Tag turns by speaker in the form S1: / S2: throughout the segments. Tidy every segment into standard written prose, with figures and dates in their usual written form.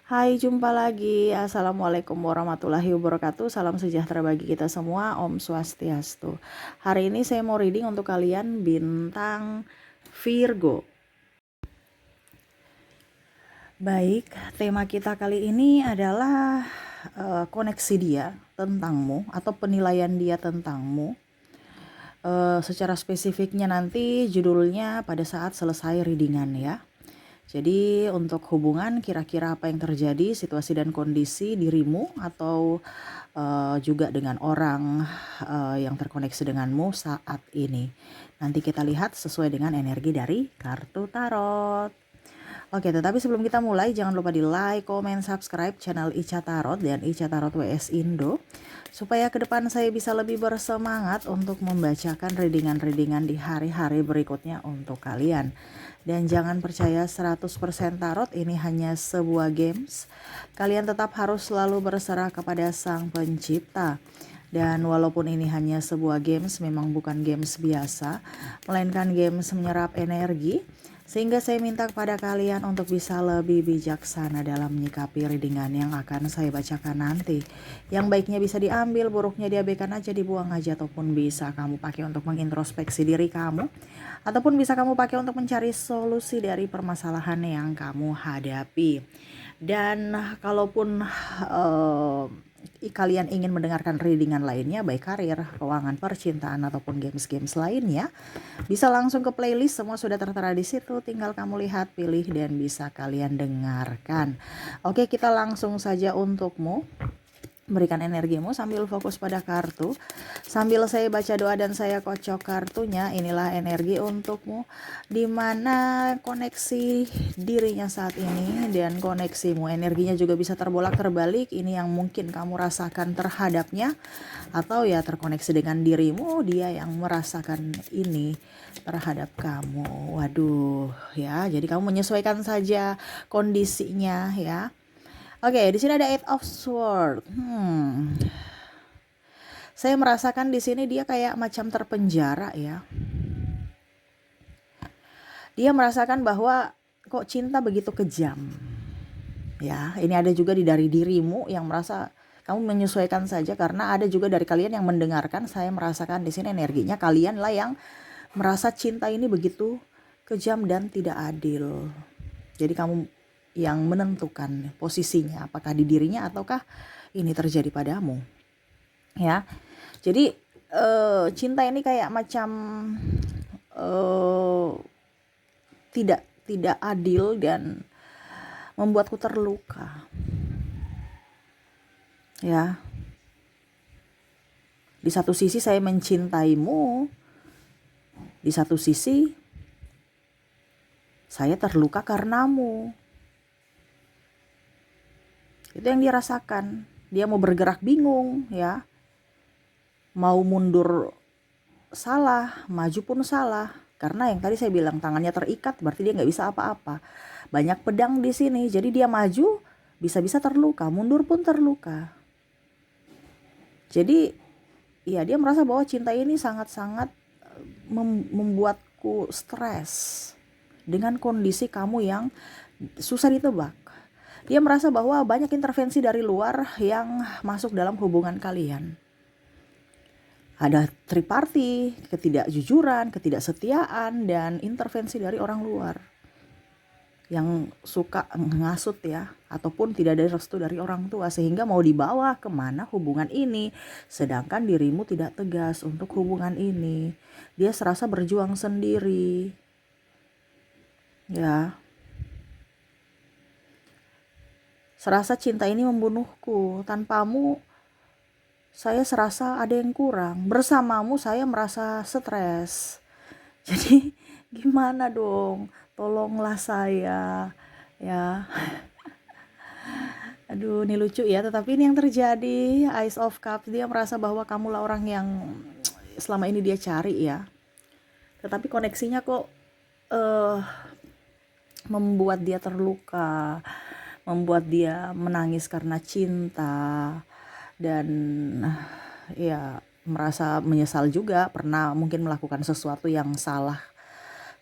S1: Hai, jumpa lagi. Assalamualaikum warahmatullahi wabarakatuh. Salam sejahtera bagi kita semua. Om Swastiastu. Hari ini saya mau reading untuk kalian bintang Virgo. Baik, tema kita kali ini adalah koneksi dia tentangmu atau penilaian dia tentangmu. Secara spesifiknya nanti judulnya pada saat selesai readingan ya. Jadi untuk hubungan kira-kira apa yang terjadi, situasi dan kondisi dirimu atau juga dengan orang yang terkoneksi denganmu saat ini. Nanti kita lihat sesuai dengan energi dari kartu tarot. Oke, tetapi sebelum kita mulai jangan lupa di like, comment, subscribe channel Ica Tarot dan Ica Tarot WS Indo supaya ke depan saya bisa lebih bersemangat untuk membacakan readingan-readingan di hari-hari berikutnya untuk kalian. Dan jangan percaya 100% tarot ini hanya sebuah games. Kalian tetap harus selalu berserah kepada Sang Pencipta. Dan walaupun ini hanya sebuah games, memang bukan games biasa, melainkan games menyerap energi. Sehingga saya minta kepada kalian untuk bisa lebih bijaksana dalam menyikapi readingan yang akan saya bacakan nanti. Yang baiknya bisa diambil, buruknya diabaikan aja, dibuang aja, ataupun bisa kamu pakai untuk mengintrospeksi diri kamu. Ataupun bisa kamu pakai untuk mencari solusi dari permasalahan yang kamu hadapi. Dan kalaupun kalian ingin mendengarkan readingan lainnya, baik karir, keuangan, percintaan, ataupun games-games lainnya, bisa langsung ke playlist, semua sudah tertera di situ. Tinggal kamu lihat, pilih, dan bisa kalian dengarkan. Oke, kita langsung saja untukmu. Berikan energimu sambil fokus pada kartu. Sambil saya baca doa dan saya kocok kartunya, inilah energi untukmu. Dimana koneksi dirinya saat ini dan koneksimu. Energinya juga bisa terbolak terbalik. Ini yang mungkin kamu rasakan terhadapnya. Atau ya terkoneksi dengan dirimu, dia yang merasakan ini terhadap kamu. Waduh ya, jadi kamu menyesuaikan saja kondisinya ya. Oke, di sini ada Eight of Swords. Saya merasakan di sini dia kayak macam terpenjara ya. Dia merasakan bahwa kok cinta begitu kejam. Ya, ini ada juga dari dirimu yang merasa kamu menyesuaikan saja, karena ada juga dari kalian yang mendengarkan. Saya merasakan di sini energinya kalian lah yang merasa cinta ini begitu kejam dan tidak adil. Jadi kamu yang menentukan posisinya, apakah di dirinya ataukah ini terjadi padamu. Ya, jadi cinta ini kayak macam tidak adil dan membuatku terluka. Ya, di satu sisi saya mencintaimu, di satu sisi saya terluka karenamu. Itu yang dia rasakan. Dia mau bergerak bingung ya. Mau mundur salah, maju pun salah. Karena yang tadi saya bilang tangannya terikat, berarti dia nggak bisa apa-apa. Banyak pedang di sini, jadi dia maju bisa-bisa terluka, mundur pun terluka. Jadi ya dia merasa bahwa cinta ini sangat-sangat membuatku stres dengan kondisi kamu yang susah ditebak. Dia merasa bahwa banyak intervensi dari luar yang masuk dalam hubungan kalian. Ada triparty, ketidakjujuran, ketidaksetiaan, dan intervensi dari orang luar yang suka ngasut ya, ataupun tidak ada restu dari orang tua, sehingga mau dibawa kemana hubungan ini, sedangkan dirimu tidak tegas untuk hubungan ini. Dia serasa berjuang sendiri ya. Serasa cinta ini membunuhku. Tanpamu saya serasa ada yang kurang. Bersamamu saya merasa stres. Jadi gimana dong? Tolonglah saya ya. Aduh, ini lucu ya. Tetapi ini yang terjadi. Ace of Cups, dia merasa bahwa kamulah orang yang selama ini dia cari ya. Tetapi koneksinya kok membuat dia terluka, membuat dia menangis karena cinta, dan ya merasa menyesal juga pernah mungkin melakukan sesuatu yang salah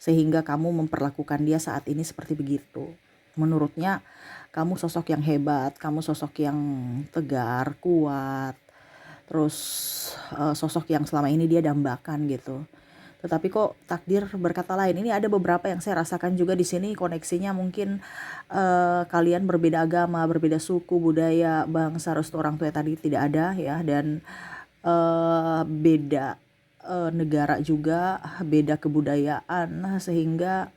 S1: sehingga kamu memperlakukan dia saat ini seperti begitu. Menurutnya kamu sosok yang hebat, kamu sosok yang tegar, kuat, terus sosok yang selama ini dia dambakan gitu. Tetapi kok takdir berkata lain. Ini ada beberapa yang saya rasakan juga di sini, koneksinya mungkin kalian berbeda agama, berbeda suku, budaya, bangsa, restu orang tua tadi tidak ada ya, dan beda negara juga, beda kebudayaan, sehingga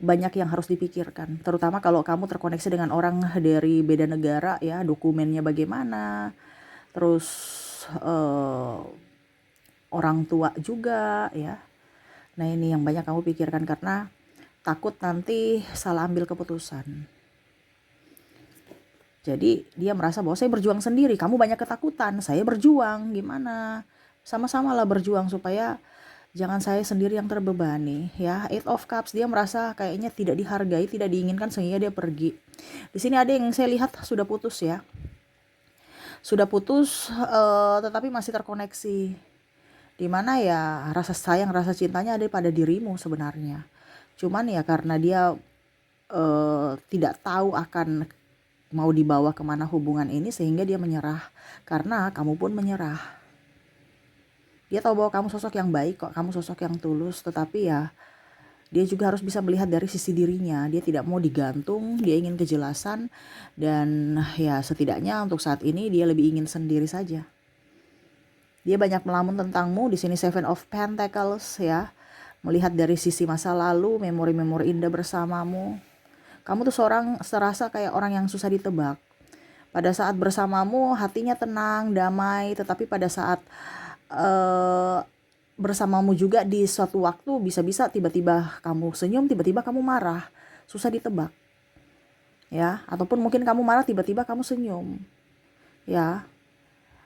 S1: banyak yang harus dipikirkan. Terutama kalau kamu terkoneksi dengan orang dari beda negara ya, dokumennya bagaimana, terus orang tua juga ya. Nah ini yang banyak kamu pikirkan karena takut nanti salah ambil keputusan. Jadi dia merasa bahwa saya berjuang sendiri, kamu banyak ketakutan, saya berjuang, gimana? Sama-sama lah berjuang supaya jangan saya sendiri yang terbebani ya. Eight of Cups, dia merasa kayaknya tidak dihargai, tidak diinginkan sehingga dia pergi. Di sini ada yang saya lihat sudah putus ya. Sudah putus tetapi masih terkoneksi. Dimana ya rasa sayang, rasa cintanya ada pada dirimu sebenarnya. Cuman ya karena dia tidak tahu akan mau dibawa kemana hubungan ini sehingga dia menyerah. Karena kamu pun menyerah. Dia tahu bahwa kamu sosok yang baik kok, kamu sosok yang tulus, tetapi ya dia juga harus bisa melihat dari sisi dirinya. Dia tidak mau digantung, dia ingin kejelasan, dan ya setidaknya untuk saat ini dia lebih ingin sendiri saja. Dia banyak melamun tentangmu, di sini Seven of Pentacles ya. Melihat dari sisi masa lalu, memori-memori indah bersamamu. Kamu tuh serasa kayak orang yang susah ditebak. Pada saat bersamamu hatinya tenang, damai, tetapi pada saat bersamamu juga di suatu waktu bisa-bisa tiba-tiba kamu senyum, tiba-tiba kamu marah, susah ditebak ya. Ataupun mungkin kamu marah tiba-tiba kamu senyum ya.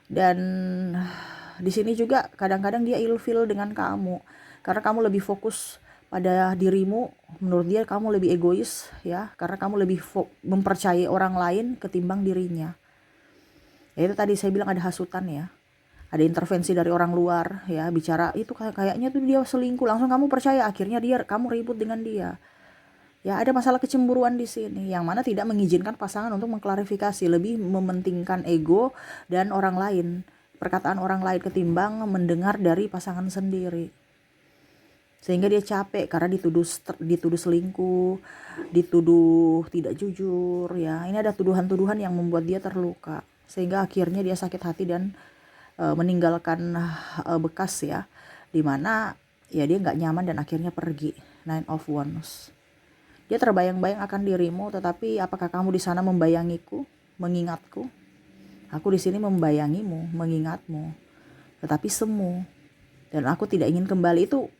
S1: Dan di sini juga kadang-kadang dia ilfil dengan kamu karena kamu lebih fokus pada dirimu. Menurut dia kamu lebih egois ya, karena kamu lebih mempercayai orang lain ketimbang dirinya. Ya itu tadi saya bilang ada hasutan ya. Ada intervensi dari orang luar ya, bicara itu kayaknya tuh dia selingkuh, langsung kamu percaya, akhirnya kamu ribut dengan dia. Ya ada masalah kecemburuan di sini yang mana tidak mengizinkan pasangan untuk mengklarifikasi, lebih mementingkan ego dan orang lain, perkataan orang lain ketimbang mendengar dari pasangan sendiri. Sehingga dia capek karena dituduh selingkuh, dituduh tidak jujur ya. Ini ada tuduhan-tuduhan yang membuat dia terluka sehingga akhirnya dia sakit hati dan meninggalkan bekas ya, dimana ya dia nggak nyaman dan akhirnya pergi. Nine of Wands, dia terbayang-bayang akan dirimu, tetapi apakah kamu di sana membayangiku, mengingatku? Aku di sini membayangimu, mengingatmu, tetapi semu, dan aku tidak ingin kembali. Itu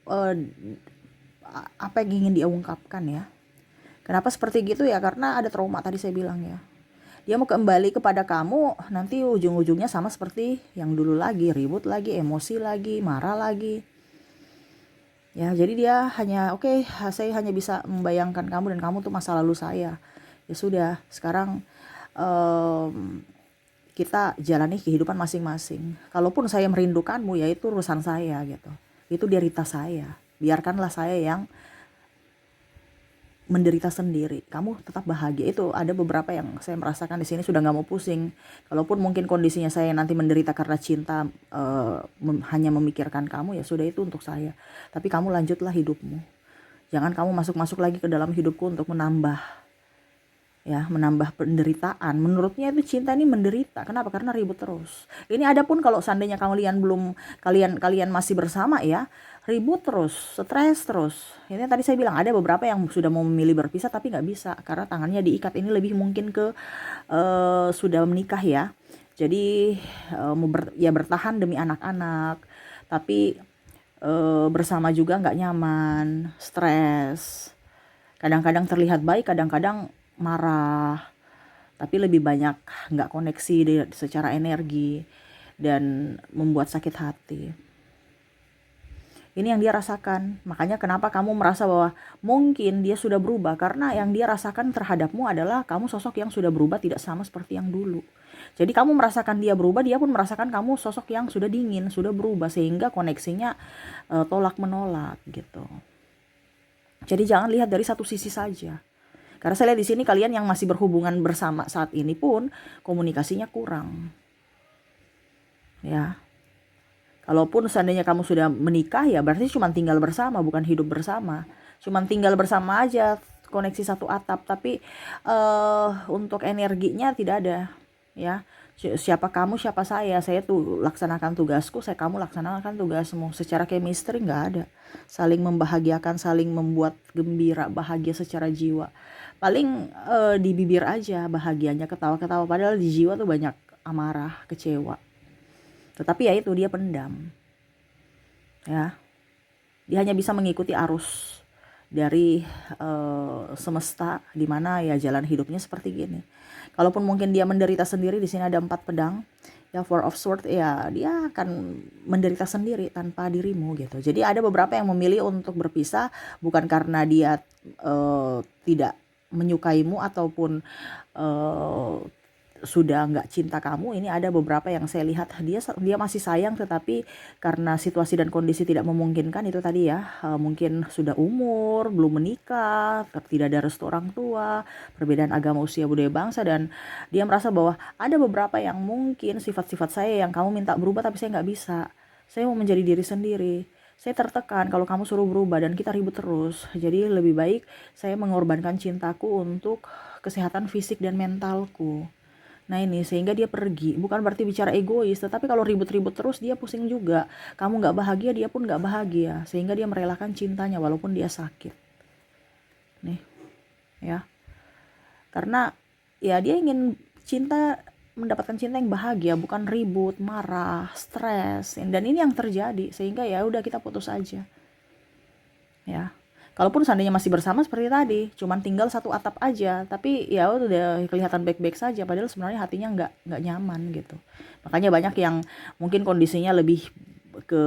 S1: apa yang ingin dia ungkapkan ya. Kenapa seperti gitu ya, karena ada trauma tadi saya bilang ya. Dia mau kembali kepada kamu, nanti ujung-ujungnya sama seperti yang dulu lagi, ribut lagi, emosi lagi, marah lagi. Ya, jadi dia hanya saya hanya bisa membayangkan kamu dan kamu tuh masa lalu saya. Ya sudah, sekarang kita jalani kehidupan masing-masing. Kalaupun saya merindukanmu, ya itu urusan saya gitu. Itu derita saya. Biarkanlah saya yang menderita sendiri, kamu tetap bahagia. Itu ada beberapa yang saya merasakan di sini sudah nggak mau pusing. Kalaupun mungkin kondisinya saya nanti menderita karena cinta, hanya memikirkan kamu, ya sudah itu untuk saya. Tapi kamu lanjutlah hidupmu. Jangan kamu masuk-masuk lagi ke dalam hidupku untuk menambah penderitaan. Menurutnya itu cinta ini menderita. Kenapa? Karena ribut terus. Ini ada pun kalau seandainya kalian masih bersama ya, ribut terus, stres terus. Ini tadi saya bilang ada beberapa yang sudah mau memilih berpisah tapi nggak bisa karena tangannya diikat. Ini lebih mungkin ke sudah menikah ya. Jadi bertahan demi anak-anak, tapi bersama juga nggak nyaman, stres. Kadang-kadang terlihat baik, kadang-kadang marah, tapi lebih banyak nggak koneksi secara energi dan membuat sakit hati. Ini yang dia rasakan. Makanya kenapa kamu merasa bahwa mungkin dia sudah berubah, karena yang dia rasakan terhadapmu adalah kamu sosok yang sudah berubah, tidak sama seperti yang dulu. Jadi kamu merasakan dia berubah, dia pun merasakan kamu sosok yang sudah dingin, sudah berubah, sehingga koneksinya tolak menolak gitu. Jadi jangan lihat dari satu sisi saja. Karena saya lihat di sini kalian yang masih berhubungan bersama saat ini pun komunikasinya kurang. Ya. Kalaupun seandainya kamu sudah menikah ya berarti cuma tinggal bersama, bukan hidup bersama. Cuma tinggal bersama aja, koneksi satu atap, tapi untuk energinya tidak ada. Ya. Siapa kamu, siapa saya tuh laksanakan tugasku, kamu laksanakan tugasmu. Secara chemistry nggak ada. Saling membahagiakan, saling membuat gembira, bahagia secara jiwa. Paling di bibir aja bahagianya, ketawa-ketawa, padahal di jiwa tuh banyak amarah, kecewa. Tetapi ya itu dia pendam. Ya. Dia hanya bisa mengikuti arus dari semesta, di mana ya jalan hidupnya seperti gini. Kalaupun mungkin dia menderita sendiri, di sini ada 4 pedang. Ya, Four of Swords, ya dia akan menderita sendiri tanpa dirimu gitu. Jadi ada beberapa yang memilih untuk berpisah bukan karena dia tidak menyukaimu ataupun sudah nggak cinta kamu. Ini ada beberapa yang saya lihat dia masih sayang, tetapi karena situasi dan kondisi tidak memungkinkan, itu tadi ya, mungkin sudah umur, belum menikah, tidak ada restu orang tua, perbedaan agama, usia, budaya, bangsa, dan dia merasa bahwa ada beberapa yang mungkin sifat-sifat saya yang kamu minta berubah tapi saya nggak bisa. Saya mau menjadi diri sendiri. Saya tertekan kalau kamu suruh berubah dan kita ribut terus. Jadi lebih baik saya mengorbankan cintaku untuk kesehatan fisik dan mentalku. Nah ini, sehingga dia pergi. Bukan berarti bicara egois, tetapi kalau ribut-ribut terus dia pusing juga. Kamu gak bahagia, dia pun gak bahagia. Sehingga dia merelakan cintanya walaupun dia sakit. Nih, ya. Karena ya dia ingin mendapatkan cinta yang bahagia, bukan ribut, marah, stres. Dan ini yang terjadi, sehingga ya udah kita putus aja. Ya. Kalaupun seandainya masih bersama seperti tadi, cuman tinggal satu atap aja, tapi ya udah kelihatan baik-baik saja, padahal sebenarnya hatinya nggak nyaman gitu. Makanya banyak yang mungkin kondisinya lebih ke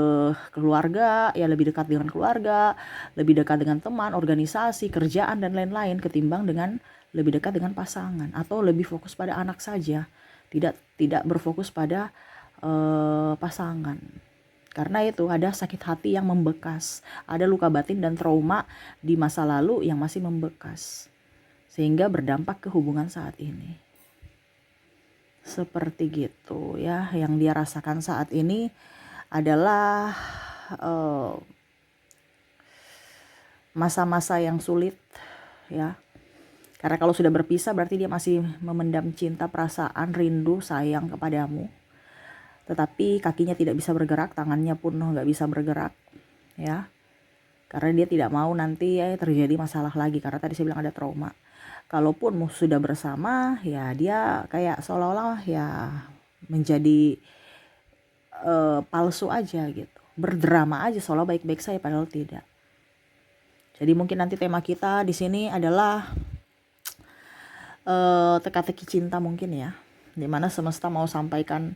S1: keluarga, ya lebih dekat dengan keluarga, lebih dekat dengan teman, organisasi, kerjaan dan lain-lain, ketimbang dengan lebih dekat dengan pasangan, atau lebih fokus pada anak saja, tidak berfokus pada pasangan. Karena itu ada sakit hati yang membekas, ada luka batin dan trauma di masa lalu yang masih membekas, sehingga berdampak ke hubungan saat ini. Seperti gitu ya, yang dia rasakan saat ini adalah masa-masa yang sulit ya. Karena kalau sudah berpisah berarti dia masih memendam cinta, perasaan, rindu, sayang kepadamu. Tetapi kakinya tidak bisa bergerak, tangannya pun nggak bisa bergerak, ya. Karena dia tidak mau nanti ya terjadi masalah lagi, karena tadi saya bilang ada trauma. Kalaupun sudah bersama, ya dia kayak seolah-olah ya menjadi palsu aja gitu, berdrama aja seolah baik-baik saya padahal tidak. Jadi mungkin nanti tema kita di sini adalah teka-teki cinta mungkin ya, dimana semesta mau sampaikan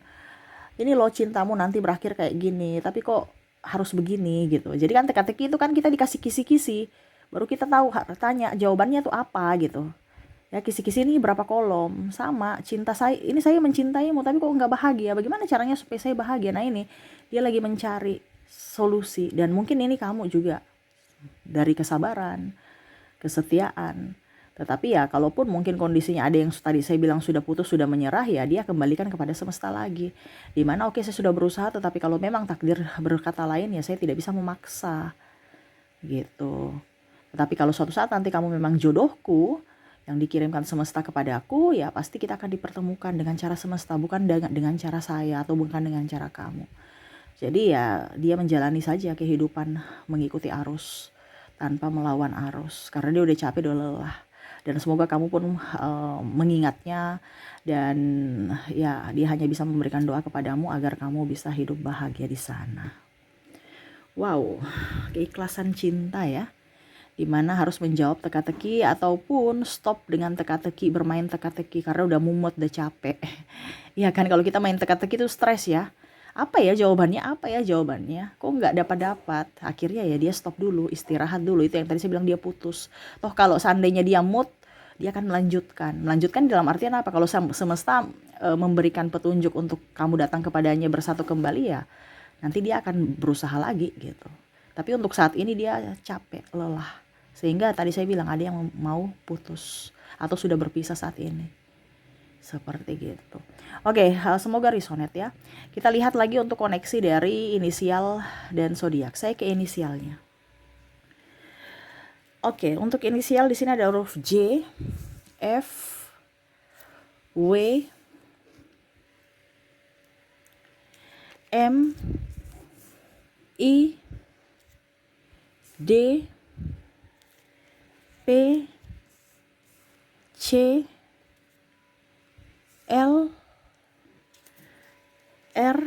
S1: ini loh cintamu nanti berakhir kayak gini, tapi kok harus begini gitu. Jadi kan teka-teki itu kan kita dikasih kisi-kisi, baru kita tahu, tanya jawabannya tuh apa gitu. Ya kisi-kisi ini berapa kolom, sama cinta saya, ini saya mencintaimu tapi kok nggak bahagia, bagaimana caranya supaya saya bahagia. Nah ini dia lagi mencari solusi, dan mungkin ini kamu juga dari kesabaran, kesetiaan. Tetapi ya kalaupun mungkin kondisinya ada yang tadi saya bilang sudah putus, sudah menyerah, ya dia kembalikan kepada semesta lagi. Dimana oke, saya sudah berusaha, tetapi kalau memang takdir berkata lain ya saya tidak bisa memaksa gitu. Tetapi kalau suatu saat nanti kamu memang jodohku yang dikirimkan semesta kepadaku, ya pasti kita akan dipertemukan dengan cara semesta, bukan dengan cara saya atau bukan dengan cara kamu. Jadi ya dia menjalani saja kehidupan mengikuti arus tanpa melawan arus, karena dia udah capek, udah lelah. Dan semoga kamu pun mengingatnya, dan ya dia hanya bisa memberikan doa kepadamu agar kamu bisa hidup bahagia di sana. Wow, keikhlasan cinta ya, dimana harus menjawab teka-teki ataupun stop dengan teka-teki, bermain teka-teki karena udah mumet, udah capek. Ya kan, kalau kita main teka-teki itu stres ya. Apa ya jawabannya, kok nggak dapat. Akhirnya ya dia stop dulu, istirahat dulu. Itu yang tadi saya bilang, dia putus. Toh kalau seandainya dia mood, dia akan melanjutkan dalam artian apa, kalau semesta memberikan petunjuk untuk kamu datang kepadanya, bersatu kembali, ya nanti dia akan berusaha lagi gitu. Tapi untuk saat ini dia capek, lelah, Sehingga tadi saya bilang ada yang mau putus atau sudah berpisah saat ini. Seperti gitu. Oke, semoga resonate ya. Kita lihat lagi untuk koneksi dari inisial dan zodiak. Saya ke inisialnya. Oke, untuk inisial di sini ada huruf J, F, W, M, I, D, P, C, L, R,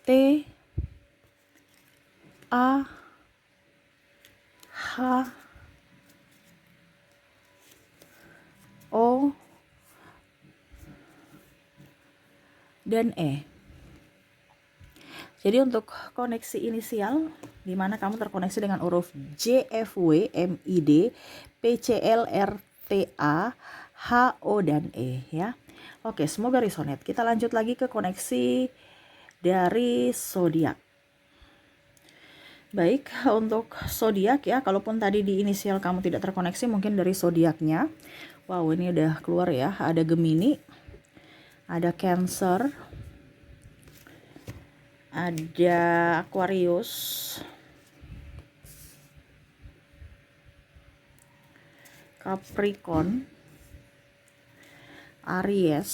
S1: T, A, H, O, dan E. Jadi untuk koneksi inisial, di mana kamu terkoneksi dengan huruf J, F, W, M, I, D, P, C, L, R, T, A, H, O, dan E ya. Oke, semoga resonate. Kita lanjut lagi ke koneksi dari zodiak. Baik, untuk zodiak ya, kalaupun tadi di inisial kamu tidak terkoneksi, mungkin dari zodiaknya. Wow, ini udah keluar ya. Ada Gemini, ada Cancer, ada Aquarius, Capricorn, Aries,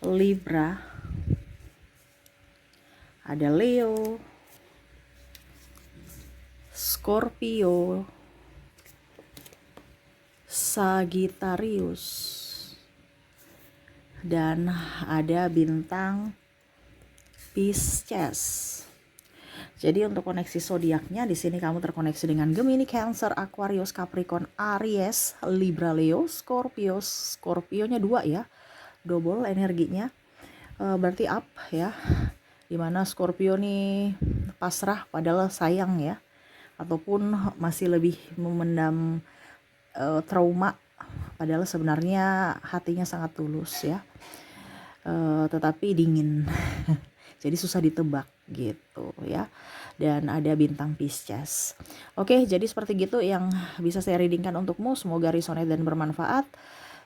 S1: Libra, ada Leo, Scorpio, Sagittarius, dan ada bintang Pisces. Jadi untuk koneksi zodiaknya di sini kamu terkoneksi dengan Gemini, Cancer, Aquarius, Capricorn, Aries, Libra, Leo, Scorpio. Scorpionya 2 ya, double energinya. Berarti up ya. Dimana Scorpio nih pasrah padahal sayang ya, ataupun masih lebih memendam trauma padahal sebenarnya hatinya sangat tulus ya, tetapi dingin. Jadi susah ditebak gitu ya. Dan ada bintang Pisces. Oke, jadi seperti gitu yang bisa saya readingkan untukmu. Semoga resonate dan bermanfaat.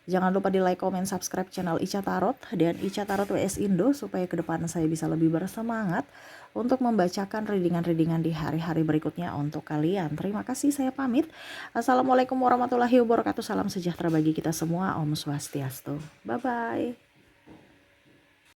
S1: Jangan lupa di like, comment, subscribe channel Ica Tarot dan Ica Tarot WS Indo supaya ke depan saya bisa lebih bersemangat untuk membacakan readingan-readingan di hari-hari berikutnya untuk kalian. Terima kasih, saya pamit. Assalamualaikum warahmatullahi wabarakatuh. Salam sejahtera bagi kita semua. Om Swastiastu. Bye-bye.